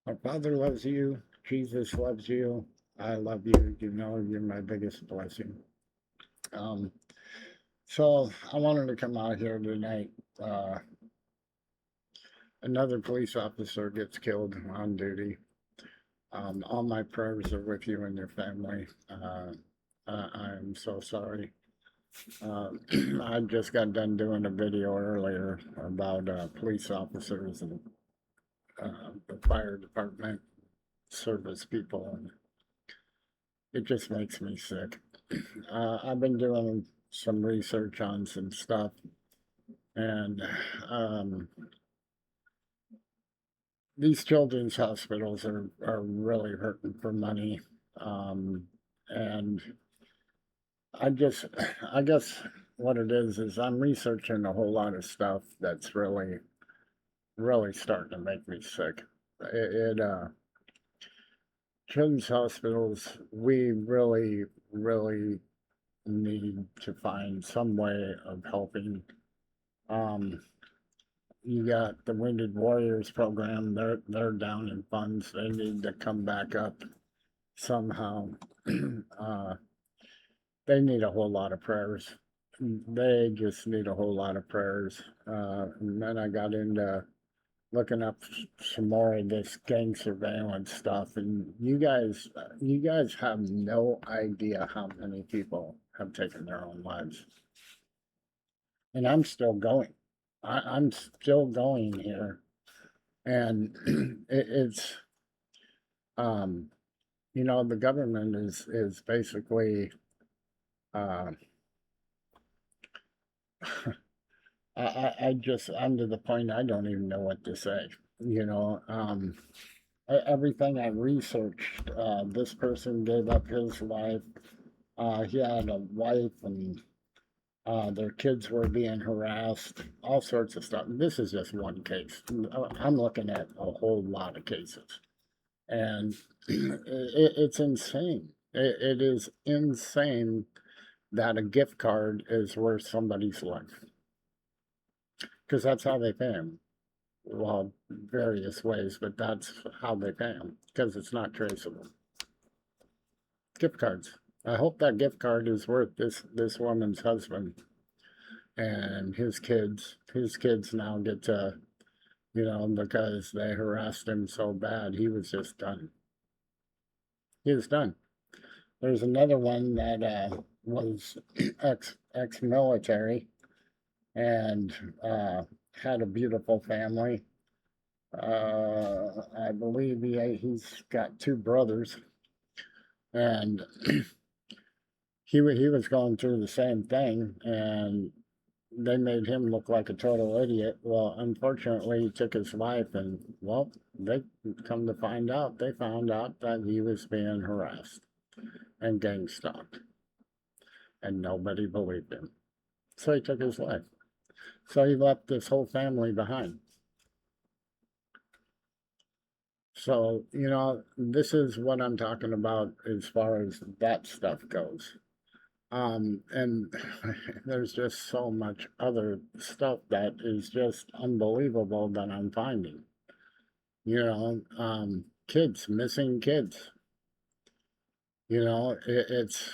My Father loves you. Jesus loves you. I love you. You know you're my biggest blessing. Um, so I wanted to come out here tonight. Uh, Another police officer gets killed on duty. All my prayers are with you and your family. I am so sorry. Uh, I just got done doing a video earlier about police officers and the fire department service people, and it just makes me sick. I've been doing some research on some stuff, and um, these children's hospitals are really hurting for money. Um, and I just, I guess what it is I'm researching a whole lot of stuff that's really starting to make me sick. It children's hospitals, we really need to find some way of helping. Um, you got the Wounded Warriors program. They're down in funds. They need to come back up somehow. uh, they need a whole lot of prayers. They just need a whole lot of prayers. And then I got into looking up some more of this gang surveillance stuff, and you guys have no idea how many people have taken their own lives, and I'm still going. I'm still going here, and it's um, the government is basically uh, I'm to the point I don't even know what to say. You know, everything I researched, this person gave up his life. He had a wife, and their kids were being harassed, all sorts of stuff. This is just one case. I'm looking at a whole lot of cases, and it's insane. It is insane that a gift card is worth somebody's life, because that's how they pay them. Well, various ways, but that's how they pay them, because it's not traceable. Gift cards. I hope that gift card is worth this woman's husband and his kids. His kids now get to, because they harassed him so bad, he was just done. He was done. There's another one that was ex military and had a beautiful family. I believe he's got two brothers, and he was going through the same thing, and they made him look like a total idiot. Well, unfortunately, he took his life, and well, they come to find out, they found out that he was being harassed and gang stalked, and nobody believed him. So he took his life. So he left this whole family behind. So, this is what I'm talking about as far as that stuff goes. And there's just so much other stuff that is just unbelievable that I'm finding. Kids, missing kids. It's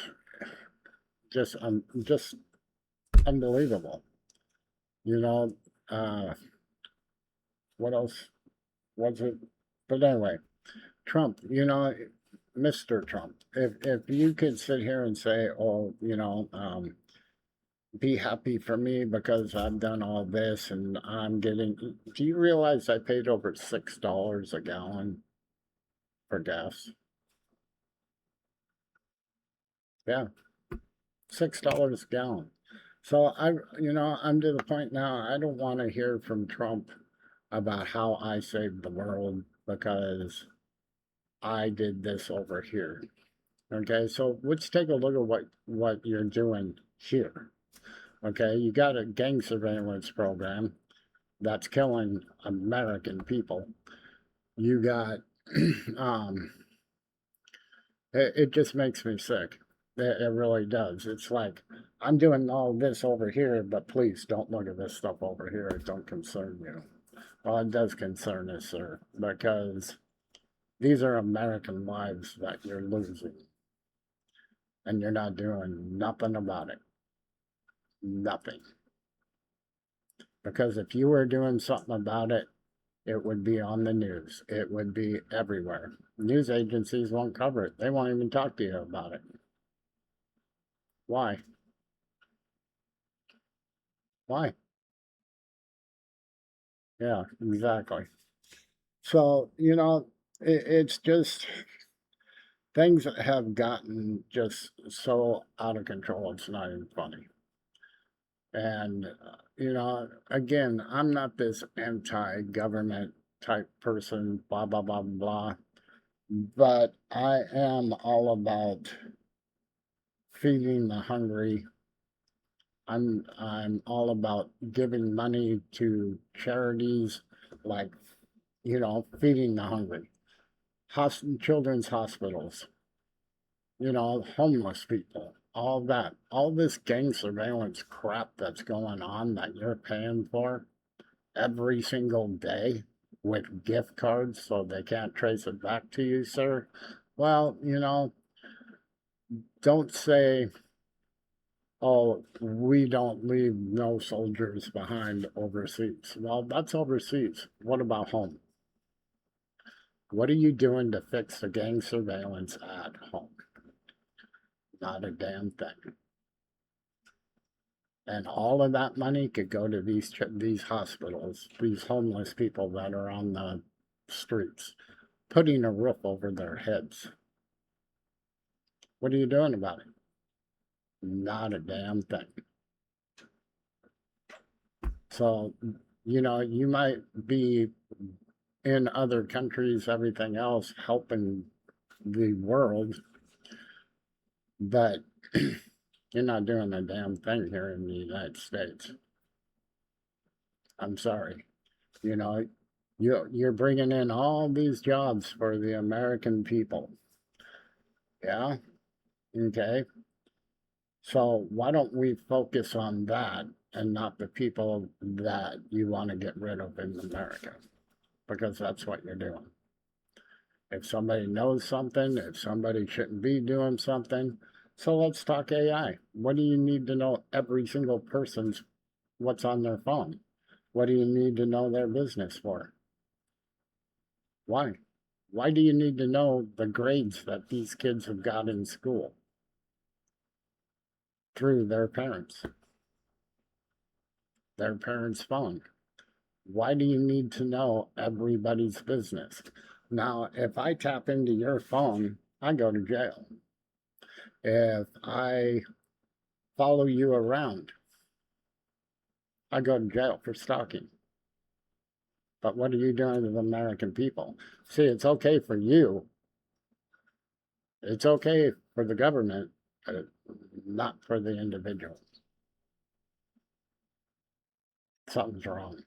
just unbelievable. You know, uh, what else was it? But anyway, Trump. Mr. Trump. If you could sit here and say, oh, be happy for me because I've done all this and I'm getting. Do you realize I paid over $6 a gallon for gas? Yeah, $6 a gallon. So I'm to the point now. I don't want to hear from Trump about how I saved the world because I did this over here. Okay, so let's take a look at what you're doing here. Okay, you got a gang surveillance program that's killing American people. You got, um, it just makes me sick. It really does. It's like, I'm doing all this over here, but please don't look at this stuff over here. It don't concern you. Well, it does concern us, sir, because These are American lives that you're losing. And you're not doing nothing about it. Nothing. Because if you were doing something about it, it would be on the news. It would be everywhere. News agencies won't cover it. They won't even talk to you about it. Why? Why? Yeah, exactly. So, it's just things have gotten just so out of control, it's not even funny. And, again, I'm not this anti government type person, blah, blah, blah, blah, but I am all about feeding the hungry. I'm all about giving money to charities like, feeding the hungry, children's hospitals, homeless people, all that, all this gang surveillance crap that's going on that you're paying for every single day with gift cards so they can't trace it back to you, sir. Well, don't say, oh, we don't leave no soldiers behind overseas. Well, that's overseas. What about home? What are you doing to fix the gang surveillance at home? Not a damn thing. And all of that money could go to these hospitals, these homeless people that are on the streets, putting a roof over their heads. What are you doing about it? Not a damn thing. So, you might be in other countries, everything else, helping the world, but you're not doing a damn thing here in the United States. I'm sorry. You know, you're bringing in all these jobs for the American people. Yeah? Okay. So why don't we focus on that and not the people that you want to get rid of in America? Because that's what you're doing. If somebody knows something, if somebody shouldn't be doing something, so let's talk AI. What do you need to know every single person's what's on their phone? What do you need to know their business for? Why? Why do you need to know the grades that these kids have got in school? Through their parents' phone. Why do you need to know everybody's business? Now, if I tap into your phone, I go to jail. If I follow you around, I go to jail for stalking. But what are you doing to the American people? See, it's okay for you. It's okay for the government, but not for the individual. Something's wrong.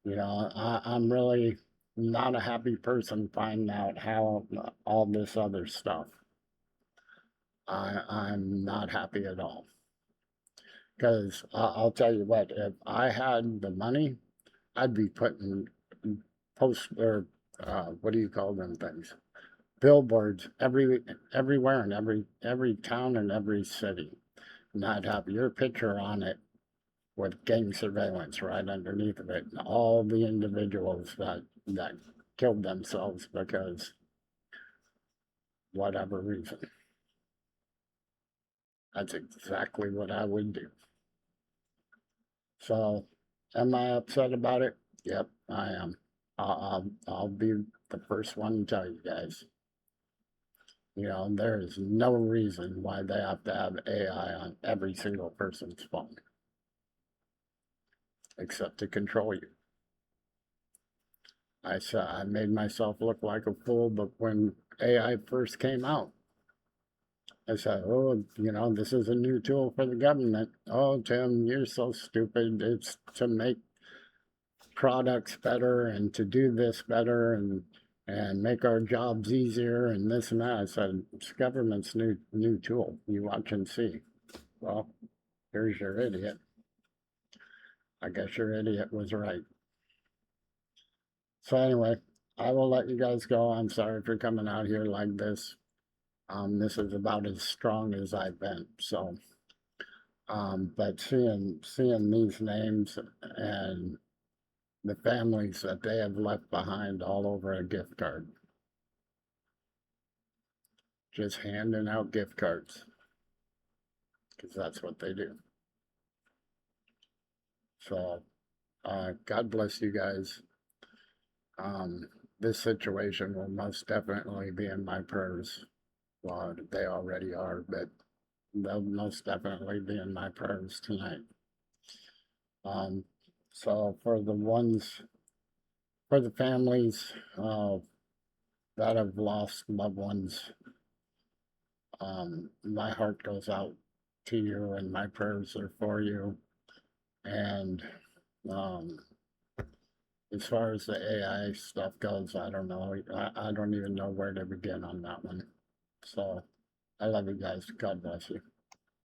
I'm really not a happy person finding out how all this other stuff. I'm not happy at all. Because I'll tell you what, if I had the money, I'd be putting post or what do you call them things? Billboards everywhere in every town and every city. And I'd have your picture on it with gang surveillance right underneath of it, and all the individuals that killed themselves because whatever reason. That's exactly what I would do. So, am I upset about it? Yep, I am. I'll be the first one to tell you guys. There is no reason why they have to have AI on every single person's phone, except to control you. I made myself look like a fool, but when AI first came out, I said, oh, this is a new tool for the government. Oh, Tim, you're so stupid. It's to make products better and to do this better and make our jobs easier and this and that. I said, it's government's new tool. You watch and see. Well, here's your idiot. I guess your idiot was right. So anyway, I will let you guys go. I'm sorry for coming out here like this. This is about as strong as I've been, so. But seeing these names and the families that they have left behind all over a gift card. Just handing out gift cards. Because that's what they do. So, God bless you guys. This situation will most definitely be in my prayers. Well, they already are, but they'll most definitely be in my prayers tonight. So for the families that have lost loved ones, my heart goes out to you, and my prayers are for you. And um, as far as the AI stuff goes, I don't know. I don't even know where to begin on that one. So I love you guys. God bless you.